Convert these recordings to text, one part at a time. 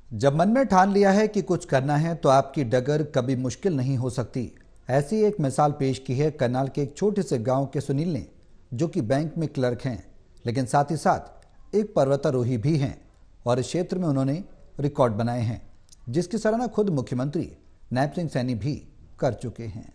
जब मन में ठान लिया है कि कुछ करना है तो आपकी डगर कभी मुश्किल नहीं हो सकती। ऐसी एक मिसाल पेश की है करनाल के एक छोटे से गांव के सुनील ने, जो कि बैंक में क्लर्क हैं, लेकिन साथ ही साथ एक पर्वतारोही भी हैं और इस क्षेत्र में उन्होंने रिकॉर्ड बनाए हैं, जिसकी सराहना खुद मुख्यमंत्री नैब सिंह सैनी भी कर चुके हैं।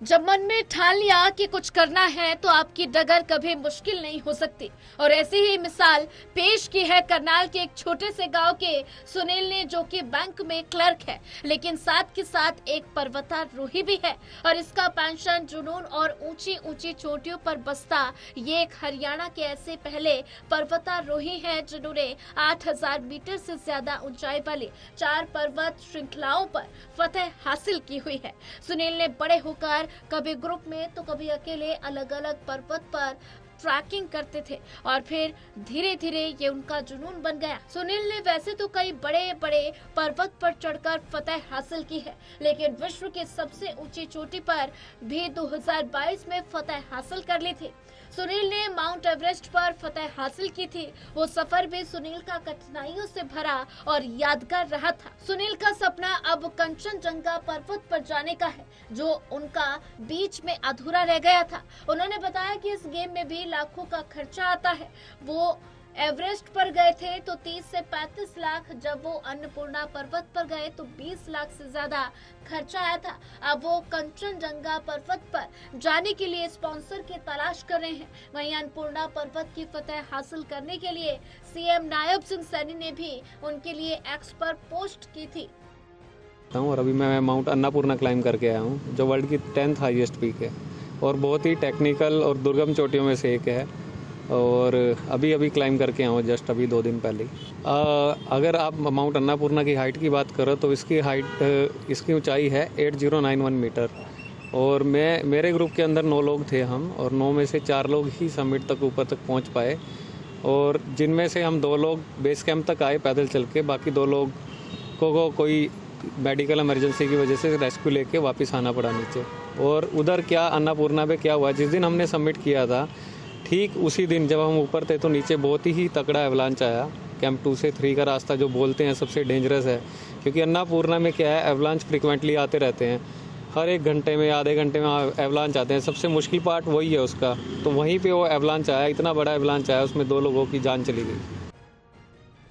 जब मन में ठान लिया कि कुछ करना है तो आपकी डगर कभी मुश्किल नहीं हो सकती। और ऐसी ही मिसाल पेश की है करनाल के एक छोटे से गांव के सुनील ने, जो कि बैंक में क्लर्क है, लेकिन साथ के साथ एक पर्वतारोही भी है। और इसका पेंशन, जुनून और ऊंची ऊंची चोटियों पर बसता ये एक हरियाणा के ऐसे पहले पर्वतारोही हैं जिन्होंने 8000 मीटर से ज्यादा ऊंचाई वाली 4 पर्वत श्रृंखलाओं पर फतह हासिल की हुई है। सुनील ने बड़े होकर कभी ग्रुप में तो कभी अकेले अलग अलग पर्वत पर ट्रैकिंग करते थे और फिर धीरे धीरे ये उनका जुनून बन गया। सुनील ने वैसे तो कई बड़े बड़े पर्वत पर चढ़कर फतह हासिल की है, लेकिन विश्व की सबसे ऊंची चोटी पर भी 2022 में फतह हासिल कर ली थी। सुनील ने माउंट एवरेस्ट पर फतह हासिल की थी। वो सफर भी सुनील का कठिनाइयों से भरा और यादगार रहा था। सुनील का सपना अब कंचनजंगा पर्वत पर जाने का है, जो उनका बीच में अधूरा रह गया था। उन्होंने बताया कि इस गेम में भी लाखों का खर्चा आता है। वो एवरेस्ट पर गए थे तो 30 से 35 लाख, जब वो अन्नपूर्णा पर्वत पर गए तो 20 लाख से ज्यादा खर्चा आया था। अब वो कंचनजंगा पर्वत पर जाने के लिए स्पॉन्सर की तलाश कर रहे हैं। वहीं अन्नपूर्णा पर्वत की फतह हासिल करने के लिए सीएम नायब सिंह सैनी ने भी उनके लिए एक्स पर पोस्ट की थी। और अभी मैं माउंट अन्नपूर्णा क्लाइम करके आया हूँ, जो वर्ल्ड की 10th हाईएस्ट पीक है और बहुत ही टेक्निकल और दुर्गम चोटियों में से एक है। और अभी क्लाइम करके आया हूँ जस्ट अभी 2 दिन पहले। अगर आप माउंट अन्नपूर्णा की हाइट की बात करो तो इसकी ऊंचाई है 8091 मीटर। और मेरे ग्रुप के अंदर 9 लोग थे हम, और 9 में से 4 लोग ही समिट तक ऊपर तक पहुँच पाए, और जिनमें से हम 2 लोग बेस कैंप तक आए पैदल चल के। बाकी 2 लोग को कोई मेडिकल इमरजेंसी की वजह से रेस्क्यू लेके वापस आना पड़ा नीचे। और उधर क्या अन्नपूर्णा पे क्या हुआ, जिस दिन हमने सबमिट किया था ठीक उसी दिन जब हम ऊपर थे तो नीचे बहुत ही तगड़ा एवलांच आया। कैंप 2 से 3 का रास्ता जो बोलते हैं सबसे डेंजरस है, क्योंकि अन्नपूर्णा में क्या है, एवलांच फ्रिक्वेंटली आते रहते हैं। हर 1 घंटे में, आधे घंटे में एवलांच आते हैं। सबसे मुश्किल पार्ट वही है उसका। तो वहीं पे वो एवलांच आया, इतना बड़ा एवलांच आया, उसमें 2 लोगों की जान चली गई।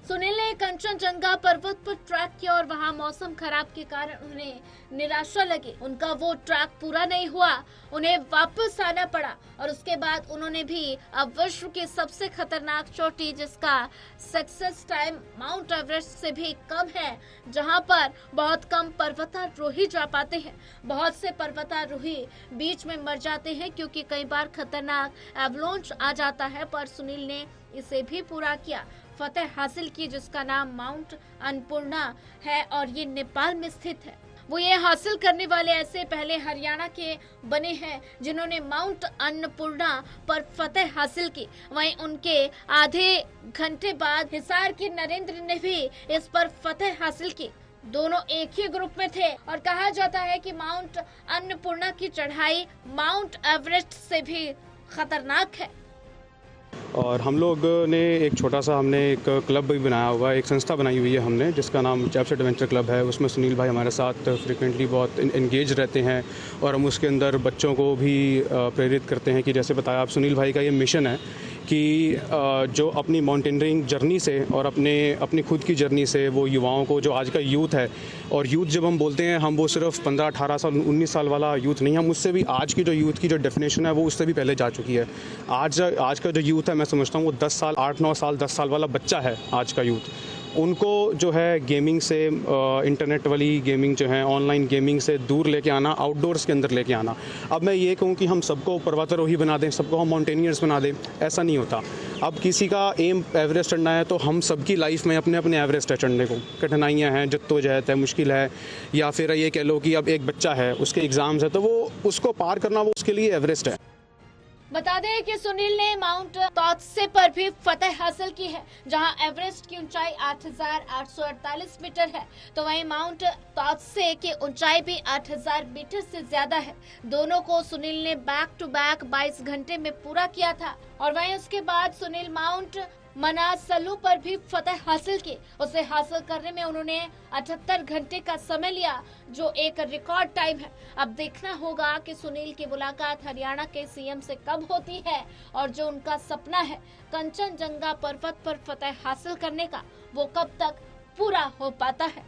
सुनील ने कंचनजंगा पर्वत पर ट्रैक किया और वहां मौसम खराब के कारण उन्हें निराशा लगी। उनका वो ट्रैक पूरा नहीं हुआ, उन्हें वापस आना पड़ा। और उसके बाद उन्होंने भी अब विश्व की सबसे खतरनाक चोटी, जिसका सक्सेस टाइम माउंट एवरेस्ट से भी कम है, जहां पर बहुत कम पर्वतारोही जा पाते हैं। बहुत से पर्वतारोही बीच में मर जाते हैं क्योंकि कई बार खतरनाक एवलांच आ जाता है, पर सुनील ने इसे भी पूरा किया, फतह हासिल की, जिसका नाम माउंट अन्नपूर्णा है और ये नेपाल में स्थित है। वो ये हासिल करने वाले ऐसे पहले हरियाणा के बने हैं जिन्होंने माउंट अन्नपूर्णा पर फतह हासिल की। वहीं उनके आधे घंटे बाद हिसार के नरेंद्र ने भी इस पर फतह हासिल की। दोनों एक ही ग्रुप में थे और कहा जाता है कि माउंट अन्नपूर्णा की चढ़ाई माउंट एवरेस्ट से भी खतरनाक है। और हम लोग ने एक छोटा सा एक क्लब भी बनाया हुआ है, एक संस्था बनाई हुई है हमने, जिसका नाम चैप्स एडवेंचर क्लब है। उसमें सुनील भाई हमारे साथ फ्रिक्वेंटली बहुत इंगेज रहते हैं और हम उसके अंदर बच्चों को भी प्रेरित करते हैं कि जैसे बताया आप, सुनील भाई का ये मिशन है कि जो अपनी माउंटेनियरिंग जर्नी से और अपनी खुद की जर्नी से वो युवाओं को, जो आज का यूथ है, और यूथ जब हम बोलते हैं, हम वो सिर्फ 15, 18 साल, 19 साल वाला यूथ नहीं, हम उससे भी आज की जो यूथ की जो डेफिनेशन है वो उससे भी पहले जा चुकी है। आज का जो यूथ है, मैं समझता हूँ वो 10 साल, 8-9 साल, 10 साल वाला बच्चा है आज का यूथ। उनको जो है गेमिंग से, इंटरनेट वाली गेमिंग जो है, ऑनलाइन गेमिंग से दूर लेके आना, आउटडोर्स के अंदर लेके आना। अब मैं ये कहूँ कि हम सबको पर्वतारोही बना दें, सबको हम माउंटेनियर्स बना दें, ऐसा नहीं होता। अब किसी का एम एवरेस्ट चढ़ना है तो हम सबकी लाइफ में अपने अपने एवरेस्ट है चढ़ने को, कठिनाइयाँ हैं, जद्दोजहद है, मुश्किल है, या फिर ये कह लो कि अब एक बच्चा है, उसके एग्ज़ाम्स है, तो वो उसको पार करना वो उसके लिए एवरेस्ट है। बता दें कि सुनील ने माउंट तौत्से पर भी फतह हासिल की है, जहां एवरेस्ट की ऊंचाई 8,848 मीटर है, तो वहीं माउंट तौत्से की ऊंचाई भी 8,000 मीटर से ज्यादा है। दोनों को सुनील ने बैक टू बैक 22 घंटे में पूरा किया था। और वहीं उसके बाद सुनील माउंट मनासलू पर भी फतह हासिल की। उसे हासिल करने में उन्होंने 78 घंटे का समय लिया, जो एक रिकॉर्ड टाइम है। अब देखना होगा कि सुनील की मुलाकात हरियाणा के सीएम से कब होती है और जो उनका सपना है कंचनजंगा पर्वत पर फतह हासिल करने का, वो कब तक पूरा हो पाता है।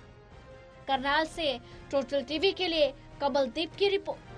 करनाल से टोटल टीवी के लिए कमलदीप की रिपोर्ट।